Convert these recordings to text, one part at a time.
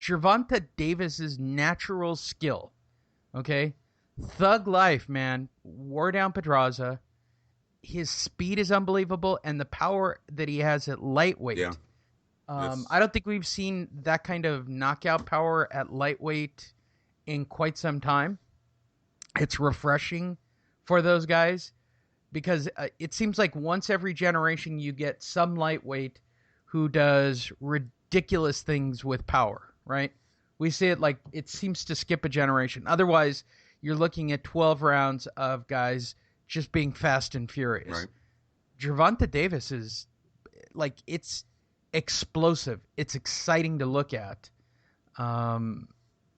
Gervonta Davis's natural skill, okay? Thug life, man. Wore down Pedraza. His speed is unbelievable, and the power that he has at Yeah. lightweight. Yes. I don't think we've seen that kind of knockout power at lightweight in quite some time. It's refreshing for those guys because it seems like once every generation you get some lightweight who does ridiculous things with power, right? We see it like it seems to skip a generation. Otherwise, you're looking at 12 rounds of guys just being fast and furious. Right. Gervonta Davis is like it's explosive. It's exciting to look at. Um,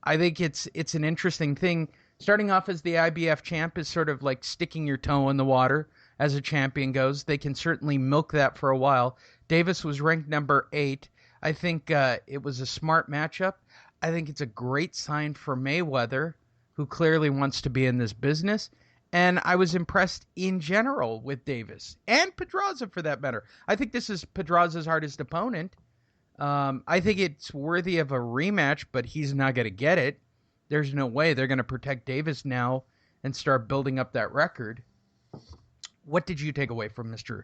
I think it's an interesting thing. Starting off as the IBF champ is sort of like sticking your toe in the water as a champion goes. They can certainly milk that for a while. Davis was ranked number 8. I think it was a smart matchup. I think it's a great sign for Mayweather, who clearly wants to be in this business. And I was impressed in general with Davis and Pedraza for that matter. I think this is Pedraza's hardest opponent. I think it's worthy of a rematch, but he's not going to get it. There's no way they're going to protect Davis now and start building up that record. What did you take away from Mr.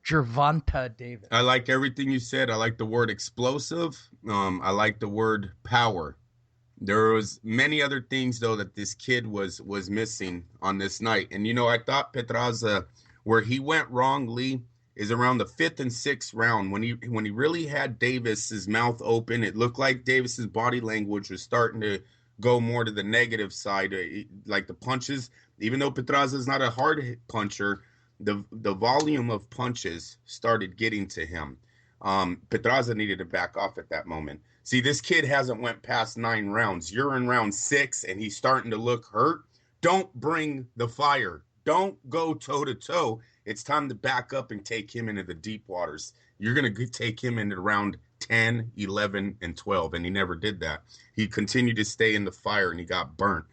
Gervonta I Davis? like everything you said. I like the word explosive. I like the word power. There was many other things though that this kid was missing on this night. And I thought Petraza, where he went wrong, Lee, is around the fifth and sixth round when he really had Davis's mouth open. It looked like Davis's body language was starting to go more to the negative side, like the punches. Even though Petraza is not a hard puncher, the volume of punches started getting to him. Petraza needed to back off at that moment. See, this kid hasn't went past 9 rounds. You're in round 6, and he's starting to look hurt. Don't bring the fire. Don't go toe to toe. It's time to back up and take him into the deep waters. You're going to take him into round 10, 11, and 12, and he never did that. He continued to stay in the fire, and he got burnt.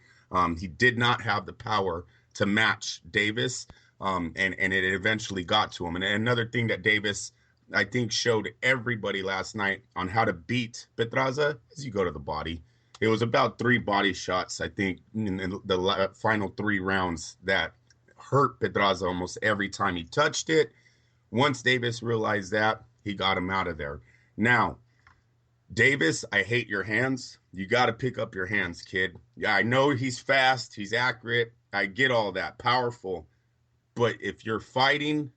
He did not have the power to match Davis, and it eventually got to him. And another thing that Davis, I think, showed everybody last night on how to beat Petraza is you go to the body. It was about 3 body shots, I think, in the final 3 rounds that hurt Petraza almost every time he touched it. Once Davis realized that, he got him out of there. Now, Davis, I hate your hands. You got to pick up your hands, kid. Yeah, I know he's fast, he's accurate. I get all that, powerful. But if you're fighting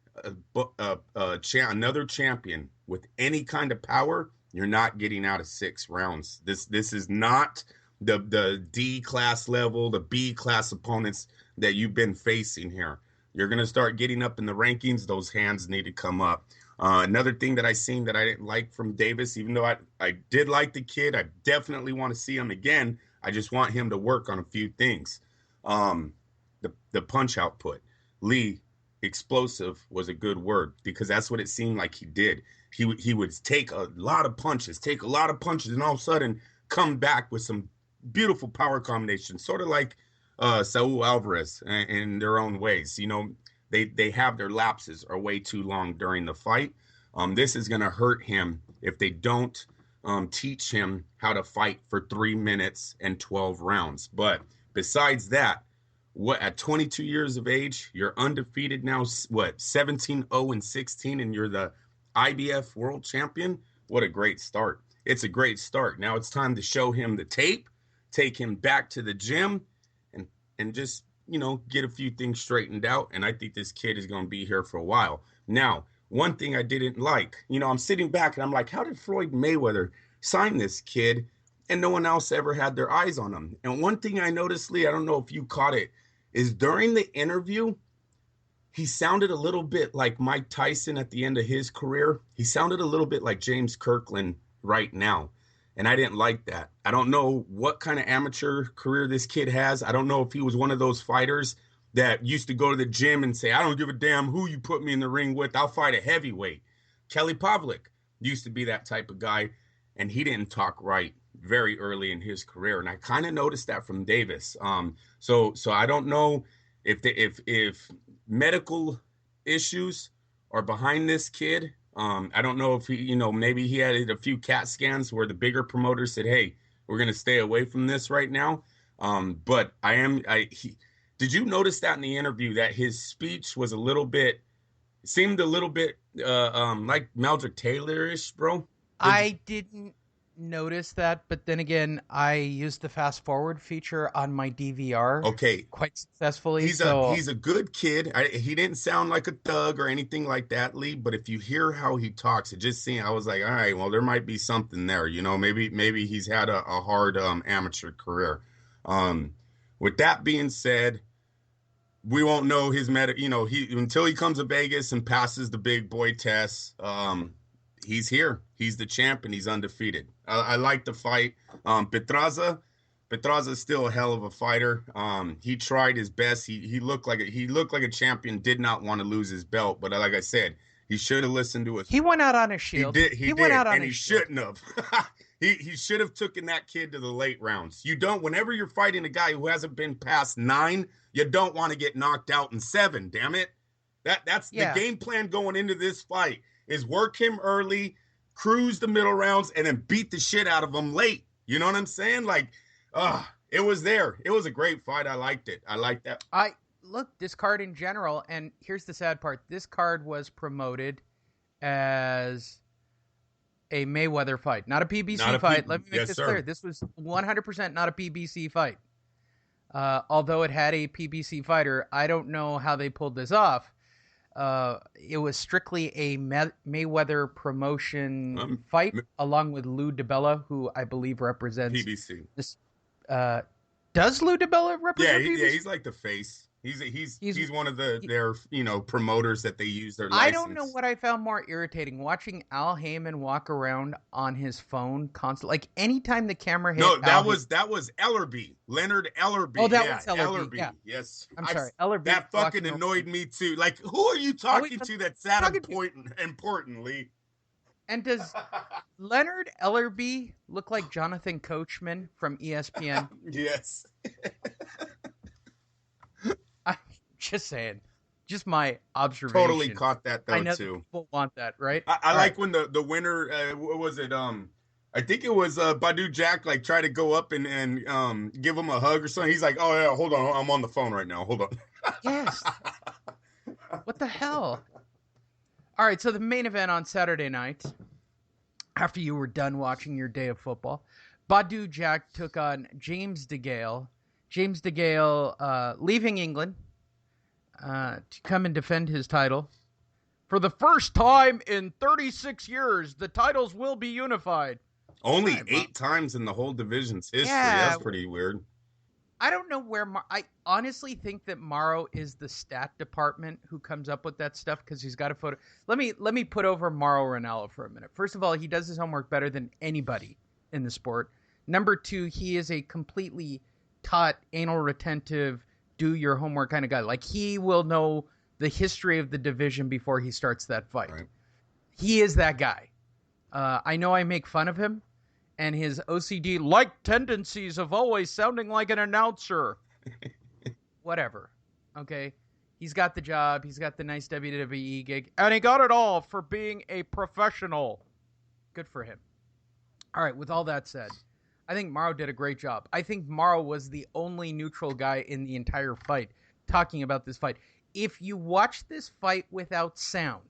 another champion with any kind of power, you're not getting out of 6 rounds. This is not the D class level, the B class opponents that you've been facing here. You're gonna start getting up in the rankings. Those hands need to come up. Another thing that I seen that I didn't like from Davis, even though I did like the kid, I definitely want to see him again. I just want him to work on a few things. Um, the punch output. Lee, explosive was a good word because that's what it seemed like he did. He would take a lot of punches, and all of a sudden come back with some beautiful power combinations, sort of like Saul Alvarez in their own ways. They have their lapses are way too long during the fight. This is going to hurt him if they don't teach him how to fight for 3 minutes and 12 rounds. But besides that, what at 22 years of age, you're undefeated now, what, 17-0-16, and you're the IBF world champion? What a great start. It's a great start. Now it's time to show him the tape, take him back to the gym, and just, get a few things straightened out. And I think this kid is going to be here for a while. Now, one thing I didn't like, I'm sitting back and I'm like, how did Floyd Mayweather sign this kid and no one else ever had their eyes on him? And one thing I noticed, Lee, I don't know if you caught it, is during the interview, he sounded a little bit like Mike Tyson at the end of his career. He sounded a little bit like James Kirkland right now. And I didn't like that. I don't know what kind of amateur career this kid has. I don't know if he was one of those fighters that used to go to the gym and say, I don't give a damn who you put me in the ring with. I'll fight a heavyweight. Kelly Pavlik used to be that type of guy, and he didn't talk right very early in his career. And I kind of noticed that from Davis. So I don't know if medical issues are behind this kid. I don't know if he, maybe he had a few CAT scans where the bigger promoters said, hey, We're gonna stay away from this right now. But did you notice that in the interview that his speech was a little bit seemed a little bit like Meldrick Taylor-ish, bro? Did you? I didn't notice that, but then again, I used the fast forward feature on my DVR Okay, quite successfully. he's a So he's a good kid. He didn't sound like a thug or anything like that, Lee. But if you hear how he talks, it just seemed I was like, all right, well, there might be something there. Maybe he's had a hard amateur career. Um, with that being said, we won't know his he until he comes to Vegas and passes the big boy test. He's here. He's the champ and he's undefeated. I like the fight. Petraza is still a hell of a fighter. He tried his best. He looked like a champion. Did not want to lose his belt, but like I said, he should have listened to us. he went out on a He shield. did. He went did, out on and a he shield. shouldn't have. He should have taken that kid to the late rounds. You don't. Whenever you're fighting a guy who hasn't been past 9, you don't want to get knocked out in 7. Damn it. That's the Yeah. game plan going into this fight is work him early, cruise the middle rounds, and then beat the shit out of him late. You know what I'm saying? Like, it was there. It was a great fight. I liked it. I liked that. I look this card in general, and here's the sad part: this card was promoted as a Mayweather fight, not a PBC Not a fight. P- Let me make yes, this sir. clear: this was 100% not a PBC fight. Although it had a PBC fighter, I don't know how they pulled this off. It was strictly a Mayweather promotion fight, along with Lou DiBella, who I believe represents PBC. this. Does Lou DiBella represent PBC? Yeah, he's like the face. He's one of their promoters that they use their license. I don't know what I found more irritating: watching Al Heyman walk around on his phone constantly. Like anytime the camera hit. No, that was Ellerby, Leonard Ellerby. Oh, that was Ellerby. Yeah. Yes, I'm sorry, Ellerby. That fucking annoyed me too. Like, who are you talking to? That's that importantly. And does Leonard Ellerby look like Jonathan Coachman from ESPN? Yes. I'm just saying. Just my observation. Totally caught that though I know too. people want that, right? I like when the winner. What was it? I think it was Badou Jack. Like tried to go up and give him a hug or something. He's like, "Oh yeah, hold on, I'm on the phone right now. Hold on." Yes. What the hell? All right, so the main event on Saturday night, after you were done watching your day of football, Badou Jack took on James DeGale. James DeGale leaving England to come and defend his title. For the first time in 36 years, the titles will be unified. Only 8 times in the whole division's history. Yeah. That's pretty weird. I don't know where I honestly think that Morrow is the stat department who comes up with that stuff because he's got a photo. Let me put over Mauro Ranallo for a minute. First of all, he does his homework better than anybody in the sport. Number 2, he is a completely taught, anal retentive, do your homework kind of guy. Like he will know the history of the division before he starts that fight. Right. He is that guy. I know I make fun of him and his OCD-like tendencies of always sounding like an announcer. Whatever. Okay? He's got the job. He's got the nice WWE gig. And he got it all for being a professional. Good for him. All right, with all that said, I think Morrow did a great job. I think Morrow was the only neutral guy in the entire fight talking about this fight. If you watch this fight without sound,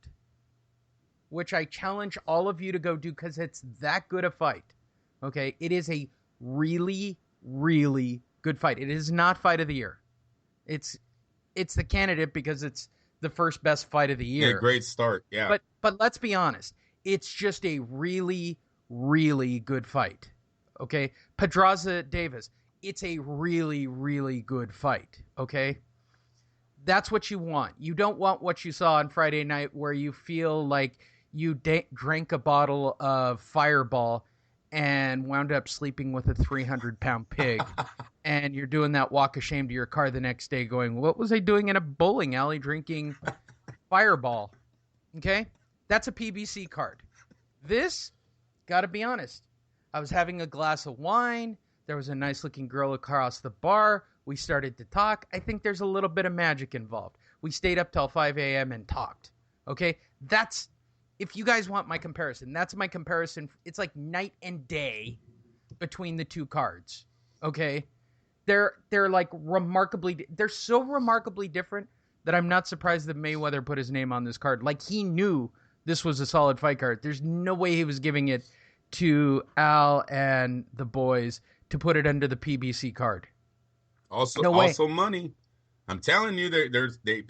which I challenge all of you to go do because it's that good a fight, okay, it is a really, really good fight. It is not fight of the year. It's the candidate because it's the first best fight of the year. Yeah, great start. Yeah. But let's be honest. It's just a really, really good fight. Okay? Pedraza Davis. It's a really, really good fight. Okay? That's what you want. You don't want what you saw on Friday night where you feel like you drank a bottle of Fireball and wound up sleeping with a 300-pound pig. And you're doing that walk of shame to your car the next day going, what was I doing in a bowling alley drinking Fireball? Okay? That's a PBC card. This, gotta be honest, I was having a glass of wine. There was a nice-looking girl across the bar. We started to talk. I think there's a little bit of magic involved. We stayed up till 5 a.m. and talked. Okay? That's, if you guys want my comparison, that's my comparison. It's like night and day between the two cards. Okay, they're like they're so remarkably different that I'm not surprised that Mayweather put his name on this card. Like, he knew this was a solid fight card. There's no way he was giving it to Al and the boys to put it under the PBC card. Also, No way. also money. I'm telling you, they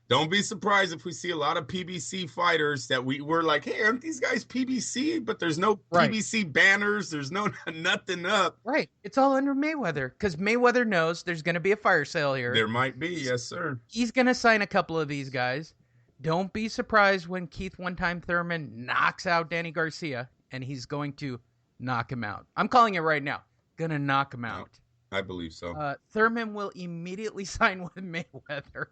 don't be surprised if we see a lot of PBC fighters that we're like, hey, aren't these guys PBC? But there's no Right. PBC banners. There's no nothing up. Right. It's all under Mayweather because Mayweather knows there's going to be a fire sale here. There might be, yes, sir. He's going to sign a couple of these guys. Don't be surprised when Keith One Time Thurman knocks out Danny Garcia, and he's going to knock him out. I'm calling it right now. Gonna knock him out. I believe so. Thurman will immediately sign with Mayweather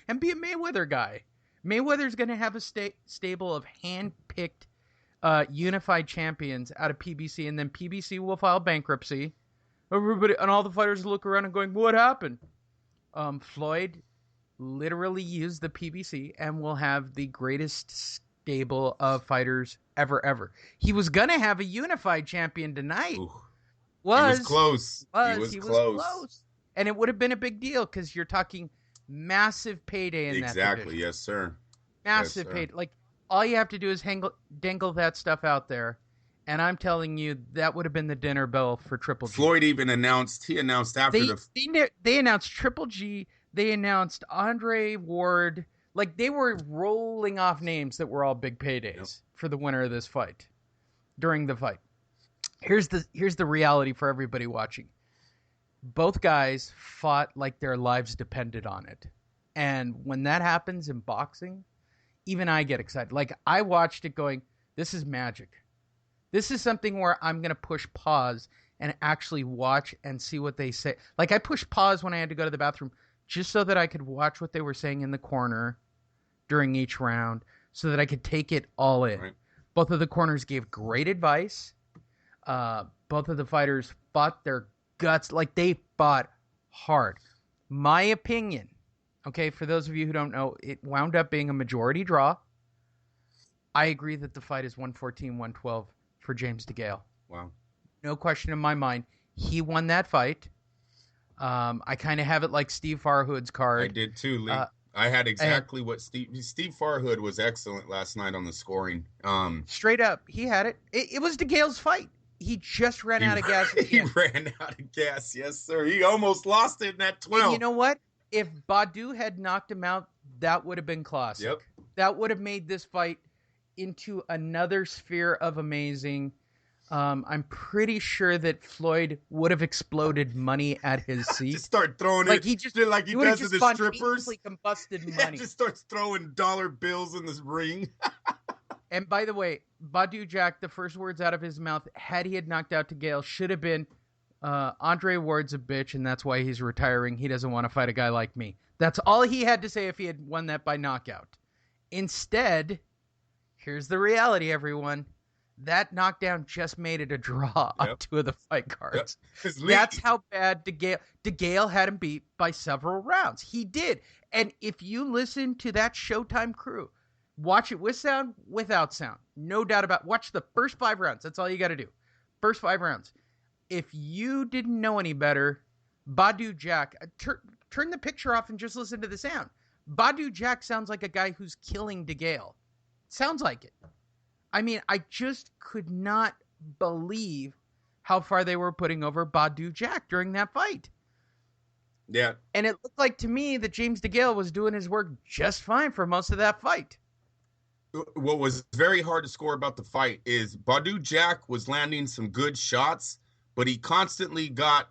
and be a Mayweather guy. Mayweather's going to have a stable of hand-picked unified champions out of PBC, and then PBC will file bankruptcy. Everybody and all the fighters look around and going, what happened? Floyd literally used the PBC and will have the greatest stable of fighters ever. He was going to have a unified champion tonight. Ooh. He was close. He was close. And it would have been a big deal because you're talking massive payday in that division. Exactly, yes, sir. Massive payday. Like, all you have to do is dangle that stuff out there. And I'm telling you, that would have been the dinner bell for Triple G. Floyd even announced after they announced Triple G. They announced Andre Ward. Like, they were rolling off names that were all big paydays for the winner of this fight during the fight. Here's the reality for everybody watching. Both guys fought like their lives depended on it. And when that happens in boxing, even I get excited. Like, I watched it going, this is magic. This is something where I'm going to push pause and actually watch and see what they say. Like, I pushed pause when I had to go to the bathroom just so that I could watch what they were saying in the corner during each round so that I could take it all in. Right. Both of the corners gave great advice. Both of the fighters fought their guts, like they fought hard. My opinion, okay, for those of you who don't know, it wound up being a majority draw. I agree that the fight is 114-112 for James DeGale. Wow. No question in my mind. He won that fight. I kind of have it like Steve Farhood's card. I did too, Lee. I had exactly what Steve Farhood was excellent last night on the scoring. Straight up, he had it. It was DeGale's fight. He just ran out of gas. He ran out of gas, yes, sir. He almost lost it in that 12. And you know what? If Badou had knocked him out, that would have been classic. Yep. That would have made this fight into another sphere of amazing. I'm pretty sure that Floyd would have exploded money at his seat. Just start throwing like it. He just like he does to the strippers. Combusted money. Just starts throwing dollar bills in this ring. And by the way, Badou Jack, the first words out of his mouth, had he had knocked out DeGale, should have been, Andre Ward's a bitch, and that's why he's retiring. He doesn't want to fight a guy like me. That's all he had to say if he had won that by knockout. Instead, here's the reality, everyone. That knockdown just made it a draw on two of the fight cards. Yep. That's how bad DeGale had him beat by several rounds. He did. And if you listen to that Showtime crew, watch it with sound, without sound. No doubt about it. Watch the first 5 rounds. That's all you got to do. First 5 rounds. If you didn't know any better, Badou Jack, turn the picture off and just listen to the sound. Badou Jack sounds like a guy who's killing DeGale. Sounds like it. I mean, I just could not believe how far they were putting over Badou Jack during that fight. Yeah. And it looked like to me that James DeGale was doing his work just fine for most of that fight. What was very hard to score about the fight is Badou Jack was landing some good shots, but he constantly got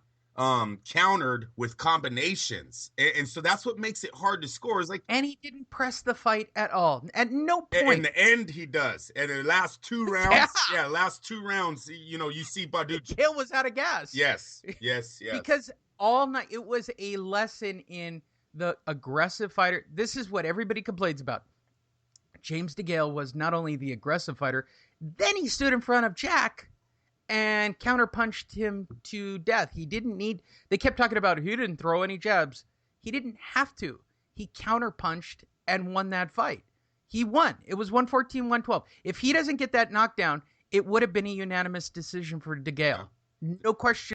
countered with combinations. And so that's what makes it hard to score. Is like, and he didn't press the fight at all. At no point. In the end, he does. And in the last 2 rounds, last 2 rounds, you see Badou. DeGale was out of gas. Yes. Because all night, it was a lesson in the aggressive fighter. This is what everybody complains about. James DeGale was not only the aggressive fighter, then he stood in front of Jack and counterpunched him to death. They kept talking about he didn't throw any jabs. He didn't have to. He counterpunched and won that fight. He won. It was 114-112. If he doesn't get that knockdown, it would have been a unanimous decision for DeGale. no question